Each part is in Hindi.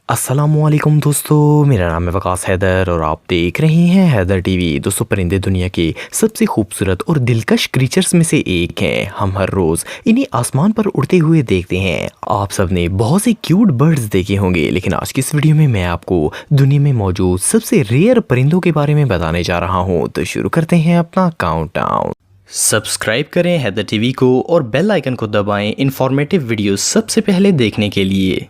अस्सलामुअलैकुम दोस्तों, मेरा नाम है वकास हैदर और आप देख रहे हैं हैदर टीवी। दोस्तों, परिंदे दुनिया के सबसे खूबसूरत और दिलकश क्रीचर्स में से एक हैं। हम हर रोज़ इन्हें आसमान पर उड़ते हुए देखते हैं। आप सब ने बहुत से क्यूट बर्ड्स देखे होंगे, लेकिन आज की इस वीडियो में मैं आपको दुनिया में मौजूद सबसे रेयर परिंदों के बारे में बताने जा रहा हूँ। तो शुरू करते हैं अपना काउंटडाउन। सब्सक्राइब करें हैदर टीवी को और बेल आइकन को दबाएं इंफॉर्मेटिव वीडियो सबसे पहले देखने के लिए।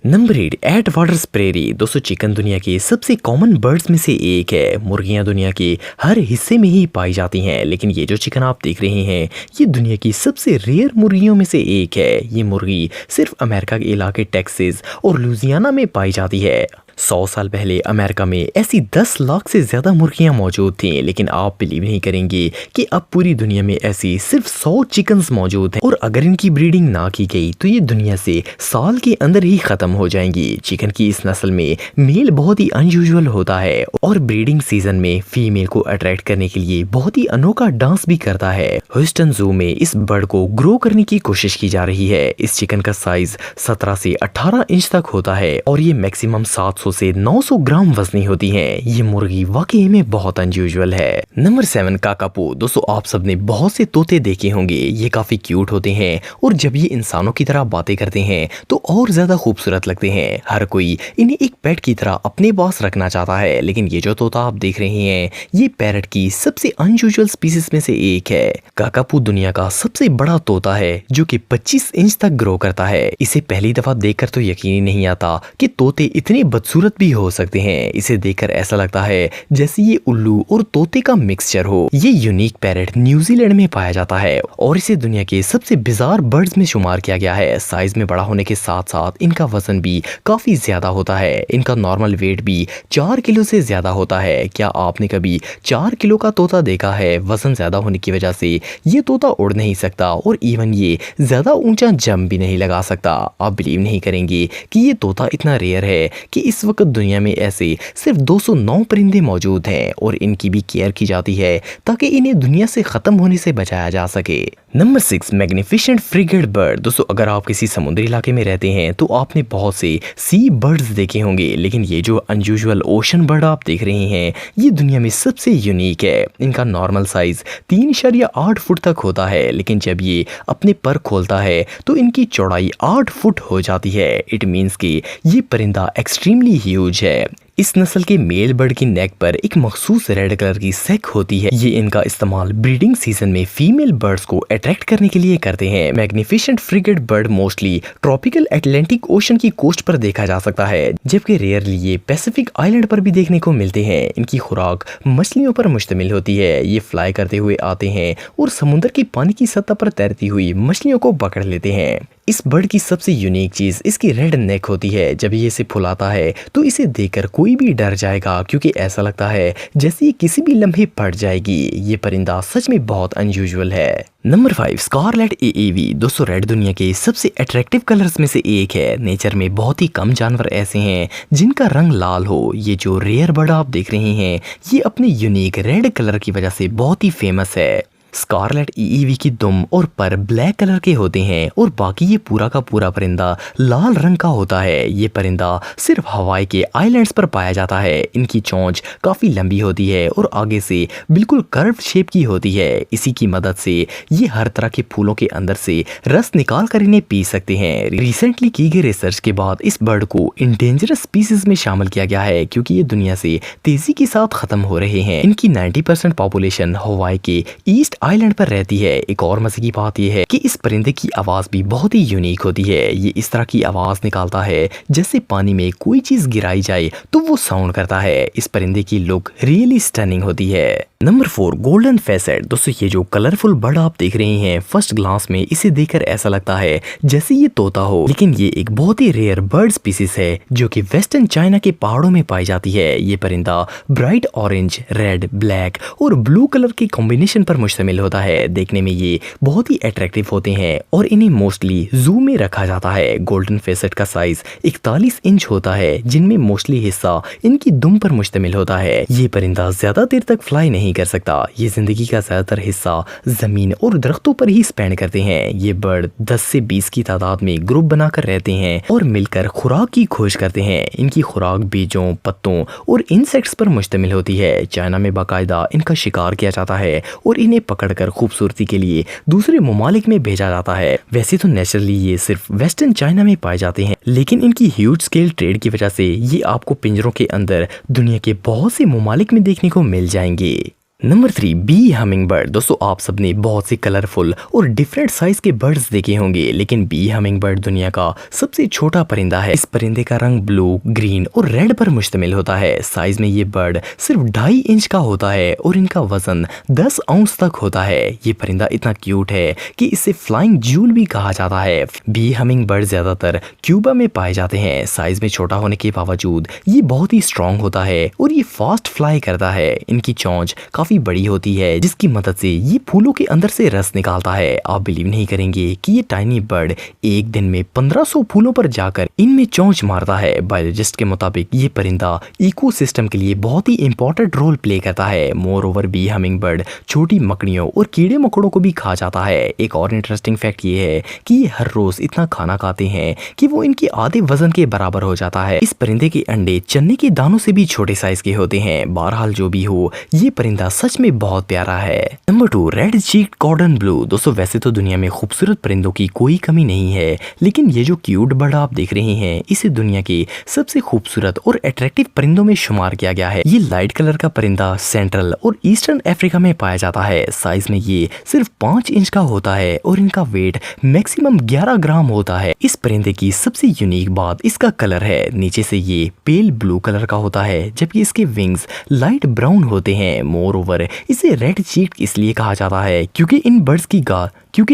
Number 8, Attwater's prairie. दोस्तों, चिकन दुनिया के सबसे कॉमन बर्ड्स में से एक है। मुर्गियां दुनिया के हर हिस्से में ही पाई जाती हैं, लेकिन ये जो चिकन आप देख रहे हैं ये दुनिया की सबसे रेयर मुर्गियों में से एक है। ये मुर्गी सिर्फ अमेरिका के इलाके टेक्सास और लुजियाना में पाई जाती है। 100 साल पहले अमेरिका में ऐसी 10 लाख से ज़्यादा मुर्गियां मौजूद थीं, लेकिन आप बिलीव नहीं करेंगे कि अब पूरी दुनिया में ऐसी सिर्फ 100 चिकन्स मौजूद हैं, और अगर इनकी ब्रीडिंग ना की गई तो ये दुनिया से साल के अंदर ही ख़त्म हो जाएंगी। चिकन की इस नस्ल में मेल बहुत ही अनयूजुअल होता है और ब्रीडिंग सीजन में फीमेल को अट्रैक्ट करने के लिए बहुत ही अनोखा डांस भी करता है। ह्यूस्टन जू में इस बर्ड को ग्रो करने की कोशिश की जा रही है। इस चिकन का साइज 17 से 18 इंच तक होता है और ये मैक्सिमम 700 से 900 ग्राम वजनी होती हैं। ये मुर्गी वाकई में बहुत अनयूजुअल है। नंबर 7, काकापू। दोस्तों, आप सबने बहुत से तोते देखे होंगे। ये काफी क्यूट होते हैं और जब ये इंसानों की तरह बातें करते हैं तो और ज्यादा खूबसूरत लगते हैं। हर कोई इन्हें एक पेट की तरह अपने पास रखना चाहता है, लेकिन ये जो तोता आप देख रहे हैं ये पैरट की सबसे अनयूजुअल स्पीसीज में से एक है। काकापू दुनिया का सबसे बड़ा तोता है जो कि 25 इंच तक ग्रो करता है। इसे पहली दफा देखकर तो यकीन ही नहीं आता कि तोते इतने बदसूरत भी हो सकते हैं। इसे देखकर ऐसा लगता है जैसे ये उल्लू और तोते का मिक्सचर हो। ये यूनिक पैरट न्यूजीलैंड में पाया जाता है और इसे दुनिया के सबसे बिजार बर्ड्स में शुमार किया गया है। साइज में बड़ा होने के साथ साथ इनका वजन भी काफी ज्यादा होता है। इनका नॉर्मल वेट भी 4 किलो से ज्यादा होता है। क्या आपने कभी 4 किलो का तोता देखा है? वजन ज्यादा होने की वजह से ये तोता उड़ नहीं सकता और इवन ये ज्यादा ऊंचा जंप भी नहीं लगा सकता। आप बिलीव नहीं करेंगे कि ये तोता इतना रेयर है कि इस वक्त दुनिया में ऐसे सिर्फ 209 परिंदे मौजूद हैं और इनकी भी केयर की जाती है ताकि इन्हें दुनिया से खत्म होने से बचाया जा सके। Number 6, magnificent frigate bird. दोस्तों, अगर आप किसी समुद्री इलाके में रहते हैं तो आपने बहुत से सी बर्ड्स देखे होंगे, लेकिन ये जो अनयूजुअल ओशन बर्ड आप देख रहे हैं ये दुनिया में सबसे यूनिक है। इनका नॉर्मल साइज 3.8 फुट तक होता है, लेकिन जब ये अपने पर खोलता है तो इनकी चौड़ाई 8 फुट हो जाती है। इट मीन्स कि ये परिंदा एक्सट्रीमली ह्यूज है। इस नस्ल के मेल बर्ड की नेक पर एक मखसूस रेड कलर की सेक होती है। ये इनका इस्तेमाल ब्रीडिंग सीजन में फीमेल बर्ड्स को अट्रैक्ट करने के लिए करते हैं। Magnificent frigate bird mostly tropical Atlantic ocean की कोस्ट पर देखा जा सकता है, जबकि रेयरली ये पैसिफिक आइलैंड पर भी देखने को मिलते हैं। इनकी खुराक मछलियों पर मुश्तमिल होती है। ये फ्लाई करते हुए आते हैं और समुद्र की पानी की सतह पर तैरती हुई मछलियों को पकड़ लेते हैं। इस बर्ड की सबसे यूनिक चीज इसकी रेड नेक होती है। जब ये इसे फुलाता है तो इसे देखकर कोई भी डर जाएगा, क्योंकि ऐसा लगता है जैसे ये किसी भी लम्हे पड़ जाएगी। ये परिंदा सच में बहुत अनयूजुअल है। नंबर 5, स्कारलेट एएवी। दोस्तों, रेड दुनिया के सबसे अट्रैक्टिव कलर्स में से एक है। नेचर में बहुत ही कम जानवर ऐसे हैं जिनका रंग लाल हो। ये जो रेयर बर्ड आप देख रहे हैं ये अपने यूनिक रेड कलर की वजह से बहुत ही फेमस है। स्कारलेट एएवी की दुम और पर ब्लैक कलर के होते हैं और बाकी ये पूरा का पूरा परिंदा लाल रंग का होता है। ये परिंदा सिर्फ हवाई के आइलैंड्स पर पाया जाता है। इनकी चोंच काफी लंबी होती है और आगे से बिल्कुल कर्व शेप की होती है। इसी की मदद से ये हर तरह के फूलों के अंदर से रस निकाल कर इन्हें पी सकते हैं। रिसेंटली की गई रिसर्च के बाद इस बर्ड को इंडेंजरस स्पीसीज में शामिल किया गया है, क्योंकि ये दुनिया से तेजी के साथ खत्म हो रहे हैं। इनकी 90% पॉपुलेशन हवाई के ईस्ट आइलैंड पर रहती है। एक और मजे की बात यह है कि इस परिंदे की आवाज भी बहुत ही यूनिक होती है। ये इस तरह की आवाज निकालता है जैसे पानी में कोई चीज गिराई जाए तो वो साउंड करता है। इस परिंदे की लुक रियली स्टनिंग होती है। Number 4, golden facet. दोस्तों, ये जो कलरफुल बर्ड आप देख रहे हैं फर्स्ट ग्लांस में इसे देखकर ऐसा लगता है जैसे ये तोता हो, लेकिन ये एक बहुत ही रेयर बर्ड स्पीसीज है जो कि वेस्टर्न चाइना के पहाड़ों में पाई जाती है। ये परिंदा ब्राइट ऑरेंज, रेड, ब्लैक और ब्लू कलर के कॉम्बिनेशन पर मुश्तमिल मुश्तमिल होता है। देखने में ये बहुत ही अट्रैक्टिव होते हैं और इन्हें मोस्टली जू में रखा जाता है। गोल्डन फेसेट का साइज 41 इंच होता है, जिनमें मोस्टली हिस्सा इनकी दुम पर मुश्तमिल होता है। ये परिंदा ज्यादा देर तक फ्लाई नहीं कर सकता। ये जिंदगी का ज्यादातर हिस्सा जमीन और दरख्तों पर ही स्पेंड करते हैं। ये बर्ड 10 से 20 की तादाद में ग्रुप बनाकर रहते हैं और मिलकर खुराक की खोज करते हैं। इनकी खुराक बीजों, पत्तों और इंसेक्ट्स पर मुश्तमिल होती है। चाइना में बाकायदा इनका शिकार किया जाता है और इन्हें पकड़कर खूबसूरती के लिए दूसरे ममालिक में भेजा जाता है। वैसे तो नेचुरली ये सिर्फ वेस्टर्न चाइना में पाए जाते हैं, लेकिन इनकी ह्यूज स्केल ट्रेड की वजह से ये आपको पिंजरों के अंदर दुनिया के बहुत से ममालिक में देखने को मिल जाएंगे। Number 3, bee hummingbird. दोस्तों आप सबने बहुत से कलरफुल और डिफरेंट साइज के बर्ड्स देखे होंगे, लेकिन बी हमिंग बर्ड दुनिया का सबसे छोटा परिंदा है। इस परिंदे का रंग ब्लू, ग्रीन और रेड पर मुश्तमिल होता है। साइज में ये बर्ड सिर्फ 2.5 इंच का होता है और इनका वजन 10 औंस तक होता है। ये परिंदा इतना क्यूट है कि इसे फ्लाइंग जूल भी कहा जाता है। बी हमिंग बर्ड ज्यादातर क्यूबा में पाए जाते हैं। साइज में छोटा होने के बावजूद ये बहुत ही स्ट्रॉन्ग होता है और ये फास्ट फ्लाई करता है। इनकी चोंच काफी बड़ी होती है, जिसकी मदद से ये फूलों के अंदर से रस निकालता है। आप बिलीव नहीं करेंगे कि ये टाइनी बर्ड एक दिन में 1500 फूलों पर जाकर इनमें चोंच मारता है। बायोलॉजिस्ट के मुताबिक ये परिंदा इकोसिस्टम के लिए बहुत ही इंपॉर्टेंट रोल प्ले करता है। Moreover bee hummingbird छोटी मकड़ियों और कीड़े मकोड़ों को भी खा जाता है। एक और इंटरेस्टिंग फैक्ट ये है कि ये हर रोज इतना खाना खाते हैं कि वो इनके आधे वजन के बराबर हो जाता है। इस परिंदे के अंडे चने के दानों से भी छोटे साइज के होते हैं। बहरहाल जो भी हो, ये परिंदा सच में बहुत प्यारा है। Number 2, red चीक्ड कॉर्डन blue. दोस्तों वैसे तो दुनिया में खूबसूरत परिंदों की कोई कमी नहीं है, लेकिन ये जो क्यूट बर्ड आप देख रहे हैं, इसे दुनिया के सबसे खूबसूरत और अट्रैक्टिव परिंदों में शुमार किया गया है। ये लाइट कलर का परिंदा सेंट्रल और ईस्टर्न अफ्रीका में पाया जाता है। साइज में ये सिर्फ 5 इंच का होता है और इनका वेट मैक्सिमम 11 ग्राम होता है। इस परिंदे की सबसे यूनिक बात इसका कलर है। नीचे से ये पेल ब्लू कलर का होता है, जबकि इसके विंग्स लाइट ब्राउन होते हैं। मोर ओवर इसे रेड चीक्ड इसलिए कहा जाता है क्योंकि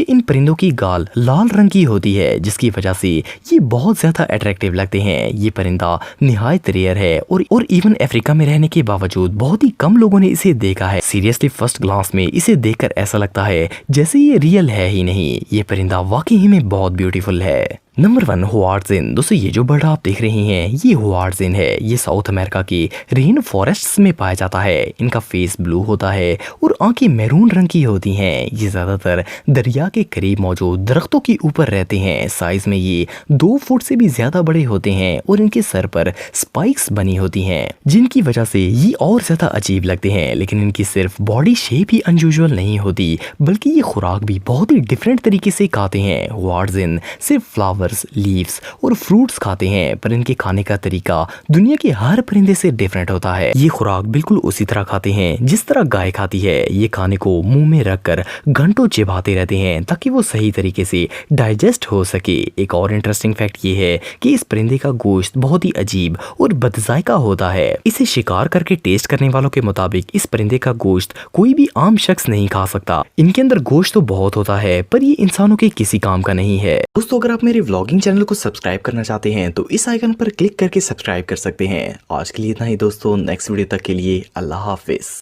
इन परिंदों की गाल लाल रंग की होती है, जिसकी वजह से ये बहुत ज्यादा अट्रैक्टिव लगते हैं। ये परिंदा निहायत रेयर है और इवन अफ्रीका में रहने के बावजूद बहुत ही कम लोगों ने इसे देखा है। सीरियसली फर्स्ट ग्लांस में इसे देखकर ऐसा लगता है जैसे ये रियल है ही नहीं। ये परिंदा वाकई में बहुत ब्यूटीफुल है। नंबर 1, हुआर्डजिन। दोस्तों ये जो बर्ड आप देख रहे हैं, ये हुआर्डजिन है। ये साउथ अमेरिका के रेन फॉरेस्ट्स में पाया जाता है। इनका फेस ब्लू होता है और आंखें मैरून रंग की होती हैं। ये ज्यादातर दरिया के करीब मौजूद दरख्तों के ऊपर रहते हैं। साइज में ये 2 फुट से भी ज्यादा बड़े होते हैं और इनके सर पर स्पाइक्स बनी होती हैं, जिनकी वजह से ये और ज्यादा अजीब लगते हैं। लेकिन इनकी सिर्फ बॉडी शेप ही अनयूजुअल नहीं होती, बल्कि ये खुराक भी बहुत ही डिफरेंट तरीके से खाते हैं। हुआर्डजिन सिर्फ फ्लावर, लीव्स और फ्रूट्स खाते हैं, पर इनके खाने का तरीका दुनिया के हर परिंदे से डिफरेंट होता है। ये खुराक बिल्कुल उसी तरह खाते हैं जिस तरह गाय खाती है। ये खाने को मुंह में रखकर घंटों चिबाते रहते हैं ताकि वो सही तरीके से डाइजेस्ट हो सके। एक और इंटरेस्टिंग फैक्ट ये है कि इस परिंदे का गोश्त बहुत ही अजीब और बदजायका होता है। इसे शिकार करके टेस्ट करने वालों के मुताबिक इस परिंदे का गोश्त कोई भी आम शख्स नहीं खा सकता। इनके अंदर गोश्त तो बहुत होता है, पर ये इंसानों के किसी काम का नहीं है। दोस्तों अगर आप मेरे व्लॉगिंग चैनल को सब्सक्राइब करना चाहते हैं तो इस आइकन पर क्लिक करके सब्सक्राइब कर सकते हैं। आज के लिए इतना ही दोस्तों, नेक्स्ट वीडियो तक के लिए अल्लाह हाफिज।